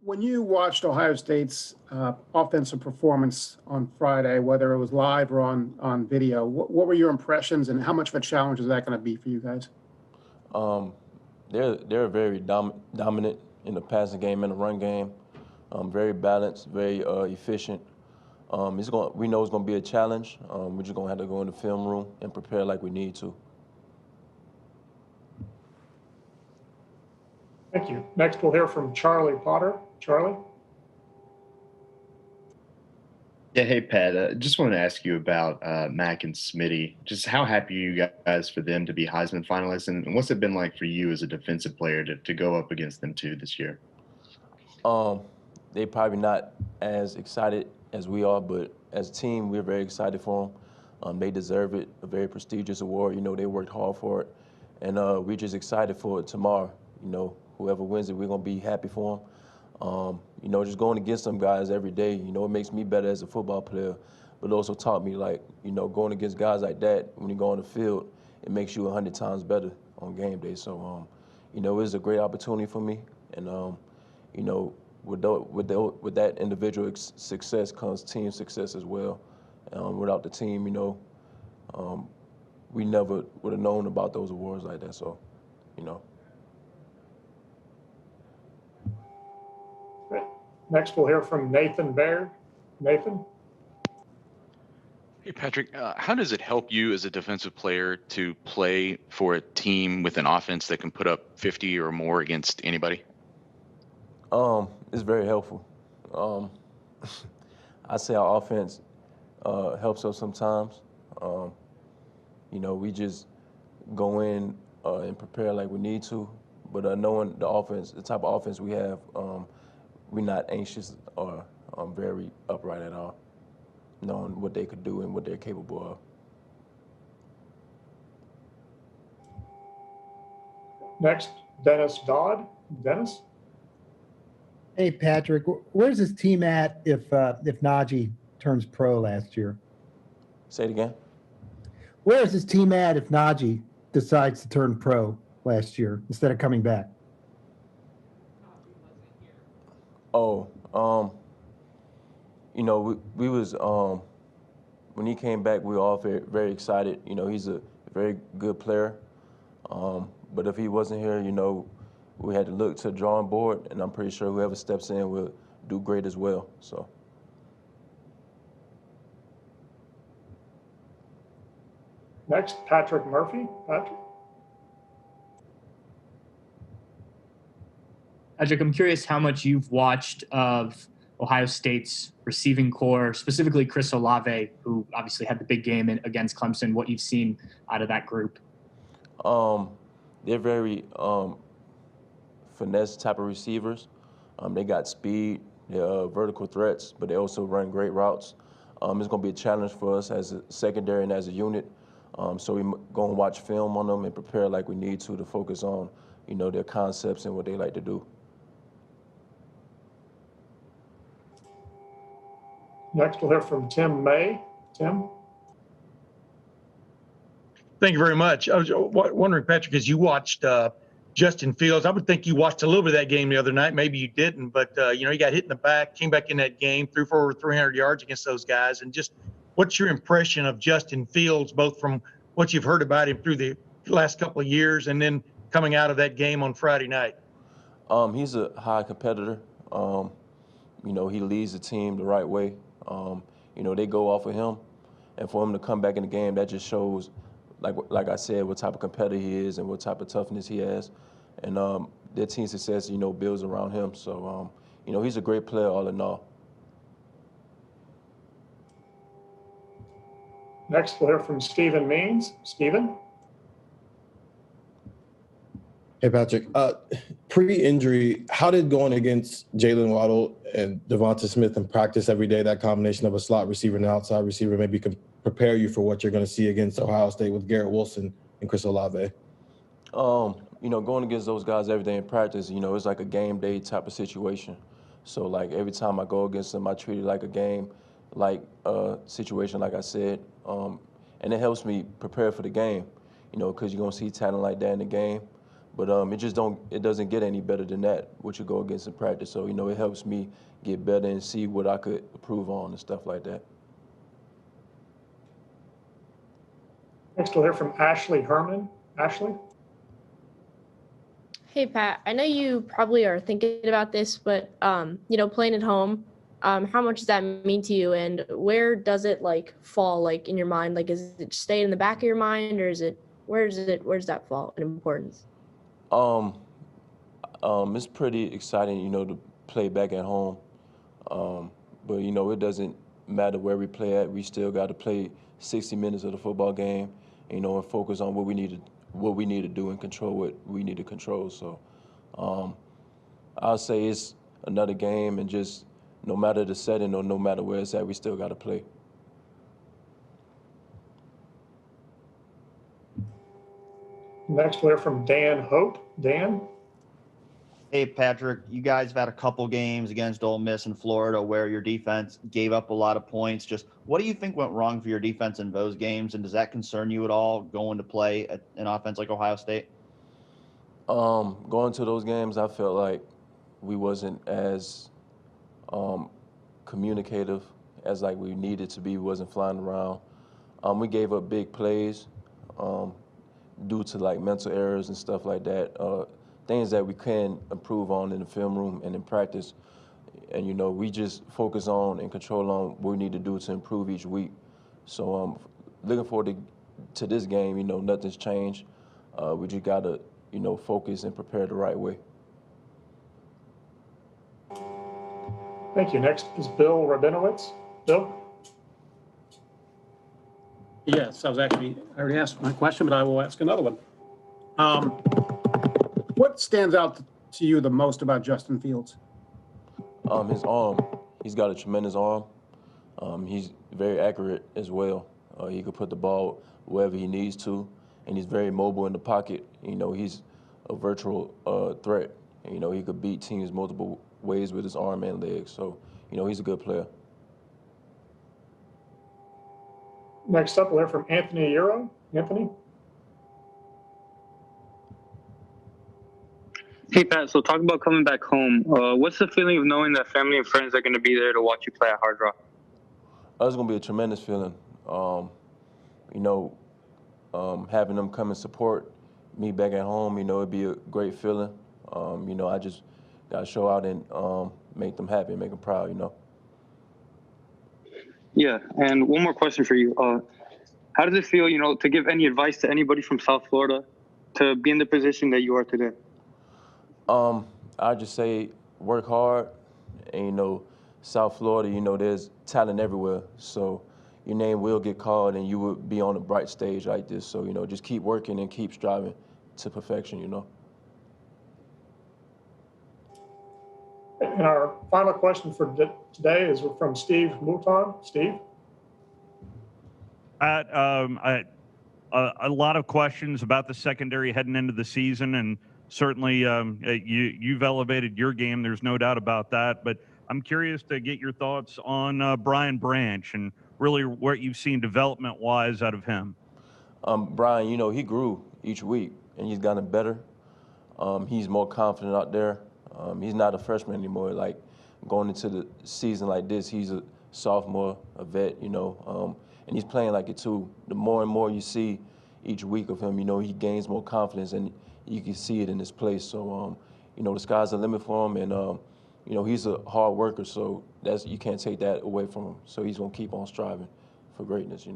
When you watched Ohio State's offensive performance on Friday, whether it was live or on video, what were your impressions, and how much of a challenge is that going to be for you guys? Um, they're very dominant in the passing game and the run game. Very balanced, very efficient. We know it's going to be a challenge. We're just going to have to go in the film room and prepare like we need to. Thank you. Next, we'll hear from Charlie Potter. Charlie? Yeah, hey Pat. Just wanted to ask you about Mac and Smitty. Just how happy are you guys for them to be Heisman finalists, and what's it been like for you as a defensive player to go up against them too this year? They probably not as excited as we are, but as a team, we're very excited for them. They deserve it, a very prestigious award. You know, they worked hard for it, and we're just excited for it tomorrow. You know, whoever wins it, we're gonna be happy for them. You know, just going against some guys every day, you know, it makes me better as a football player, but it also taught me, like, you know, going against guys like that, when you go on the field, it makes you 100 times better on game day. So, you know, it's a great opportunity for me, and, you know, with that individual success comes team success as well. Without the team, you know, we never would have known about those awards like that. So, you know. Next, we'll hear from Nathan Baird. Nathan? Hey, Patrick, how does it help you as a defensive player to play for a team with an offense that can put up 50 or more against anybody? It's very helpful. I say our offense helps us sometimes. You know, we just go in and prepare like we need to, but knowing the offense, the type of offense we have, we're not anxious or very upright at all, knowing what they could do and what they're capable of. Next, Dennis Dodd. Dennis? Hey, Patrick, where's this team at if Naji turns pro last year? Say it again. Where is this team at if Naji decides to turn pro last year instead of coming back? Oh, you know, we was when he came back, we were all very, very excited. You know, he's a very good player. But if he wasn't here, you know, we had to look to the drawing board, and I'm pretty sure whoever steps in will do great as well. So. Next, Patrick Murphy. Patrick? Patrick, I'm curious how much you've watched of Ohio State's receiving core, specifically Chris Olave, who obviously had the big game against Clemson, what you've seen out of that group. They're very finesse type of receivers. They got speed, they're vertical threats, but they also run great routes. It's going to be a challenge for us as a secondary and as a unit. So we're going to watch film on them and prepare like we need to focus on, you know, their concepts and what they like to do. Next, we'll hear from Tim May. Tim? Thank you very much. I was wondering, Patrick, as you watched Justin Fields, I would think you watched a little bit of that game the other night. Maybe you didn't, but, you know, he got hit in the back, came back in that game, threw for over 300 yards against those guys. And just what's your impression of Justin Fields, both from what you've heard about him through the last couple of years and then coming out of that game on Friday night? He's a high competitor. You know, he leads the team the right way. You know, they go off of him. And for him to come back in the game, that just shows, like I said, what type of competitor he is and what type of toughness he has. And their team success, you know, builds around him. So, you know, he's a great player all in all. Next, we'll hear from Stephen Means. Stephen? Hey, Patrick. Pre-injury, how did going against Jalen Waddle and Devonta Smith in practice every day, that combination of a slot receiver and an outside receiver, maybe prepare you for what you're going to see against Ohio State with Garrett Wilson and Chris Olave? You know, going against those guys every day in practice, you know, it's like a game day type of situation. So, like, every time I go against them, I treat it like a game, like a situation, like I said. And it helps me prepare for the game, you know, because you're going to see talent like that in the game. But it doesn't get any better than that, what you go against in practice. So, it helps me get better and see what I could improve on and stuff like that. Next, we'll hear from Ashley Herman. Ashley? Hey, Pat, I know you probably are thinking about this, but, playing at home, how much does that mean to you, and where does it fall in your mind? Is it stay in the back of your mind, or where's that fall in importance? It's pretty exciting, to play back at home. But it doesn't matter where we play at. We still got to play 60 minutes of the football game, and focus on what we need to do and control what we need to control. So, I'll say it's another game, and just no matter the setting or no matter where it's at, we still got to play. Next, we'll hear from Dan Hope. Dan? Hey, Patrick, you guys have had a couple games against Ole Miss and Florida where your defense gave up a lot of points. Just what do you think went wrong for your defense in those games, and does that concern you at all going to play at an offense like Ohio State? Going to those games, I felt like we wasn't as communicative as we needed to be. We wasn't flying around. We gave up big plays due to mental errors and stuff like that. Things that we can improve on in the film room and in practice. And, we just focus on and control on what we need to do to improve each week. So looking forward to this game, nothing's changed. We just got to, focus and prepare the right way. Thank you. Next is Bill Rabinowitz. Bill? Yes, I already asked my question, but I will ask another one. What stands out to you the most about Justin Fields? His arm. He's got a tremendous arm. He's very accurate as well. He could put the ball wherever he needs to, and he's very mobile in the pocket. He's a virtual threat. He could beat teams multiple ways with his arm and legs. So, he's a good player. Next up, we'll hear from Anthony Euro. Anthony? Hey, Pat, so talk about coming back home. What's the feeling of knowing that family and friends are going to be there to watch you play at Hard Rock? It's going to be a tremendous feeling. Having them come and support me back at home, it'd be a great feeling. I just got to show out and make them happy, make them proud, Yeah, and one more question for you. How does it feel, to give any advice to anybody from South Florida to be in the position that you are today? I just say work hard, and South Florida, there's talent everywhere. So your name will get called, and you will be on a bright stage like this. So just keep working and keep striving to perfection. And our final question for today is from Steve Mouton. Steve? A lot of questions about the secondary heading into the season, and certainly you've elevated your game. There's no doubt about that. But I'm curious to get your thoughts on Brian Branch and really what you've seen development-wise out of him. Brian, he grew each week, and he's gotten better. He's more confident out there. He's not a freshman anymore. Going into the season like this, he's a sophomore, a vet, and he's playing like it too. The more and more you see each week of him, he gains more confidence, and you can see it in his play. So, the sky's the limit for him, and he's a hard worker, so you can't take that away from him. So he's gonna keep on striving for greatness.